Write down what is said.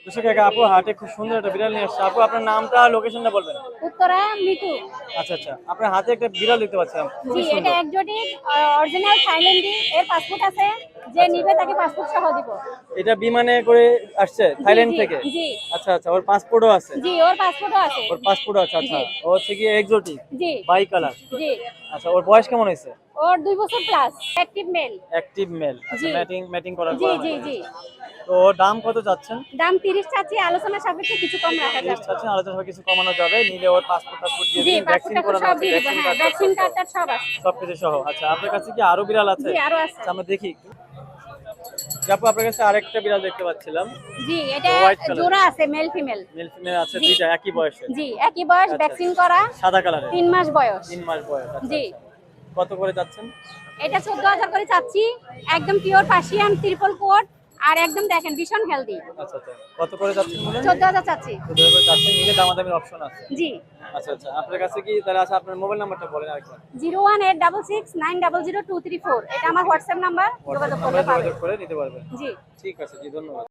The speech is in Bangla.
দর্শক কাকা আপু হাটে খুব সুন্দর একটা বিড়াল নিয়ে আসছে। আপু আপনার নামটা লোকেশনটা বলবেন। উত্তরা মিতু। আচ্ছা আচ্ছা, আপনার হাতে একটা বিড়াল দেখতে পাচ্ছিলাম, জি, খুবই এটা সুন্দর। একজোটিক অরিজিনাল থাইল্যান্ডি। এর পাসপোর্ট আছে, যে আচ্ছা। নিবে তাকে পাসপোর্ট সহ দিব। এটা বিমানে করে আসছে জি থাইল্যান্ড জি থেকে? জি আচ্ছা আচ্ছা, ওর পাসপোর্টও আছে? জি, ওর পাসপোর্টও আছে। ওর পাসপোর্টও আছে, আচ্ছা। জি ও হচ্ছে কি এক্সোটিক জি বাই কালার? জি। আচ্ছা, ওর বয়স কেমন হয়েছে? ওর 2 বছর plus, active male. Active male, আচ্ছা। জি ম্যাটিং ম্যাটিং করা জি করানো জি হয়েছে। জি। তো ওর দাম কত যাচ্ছেন? দাম 30 চাচ্ছি, আলোচনা সাপেক্ষে কিছু কম রাখা 30 যাবে। চাচ্ছেন, আলোচনা করে কিছু কমানো যাবে। নিলে ওর পাসপোর্ট দিয়ে জি, দিন, ভ্যাকসিন পাসপোর্ট করানো সব আছে, দিয়ে দিব। ভ্যাকসিন হ্যাঁ, কার্ড ভ্যাকসিন কার্ড সব আছে। সবকিছু সহ। আচ্ছা, আপনার কাছে কি আরো বিড়াল আছে? জি, আরো আছে। আচ্ছা, আমরা দেখি একটু। আপু আপনার কাছে আরেকটা বিড়াল দেখতে পাচ্ছিলাম, জি, এটা হোয়াইট কালার। জোড়া আছে, মেল ফিমেল। মেল ফিমেল আছে জি দুইটা একই বয়সে? জি, একই বয়স, আচ্ছা, ভ্যাকসিন করা, সাদা কালারের? 3 মাস বয়স। 3 মাস বয়স, আচ্ছা জি, আচ্ছা। কত করে যাচ্ছেন? এটা 14,000 করে চাচ্ছি। একদম পিওর পার্সিয়ান ট্রিপল কোট, আর একদম দেখেন ভীষণ হেলদি। আচ্ছা আচ্ছা, কত করে যাচ্ছেন বলেন? 14,000 চাচ্ছি। 14 করে যাচ্ছেন, নিলে দামাদামির অপশন আছে? জি। আচ্ছা আচ্ছা, আপনার কাছে কি তাহলে আছে? আপনার মোবাইল নাম্বারটা বলেন আরেকবার। 01866900234, এটা আমার হোয়াটসঅ্যাপ নাম্বার, যোগাযোগ করলে নাম্বারে পাবেন। যোগাযোগ করে নিতে পারবেন। জি। ঠিক আছে জি, ধন্যবাদ।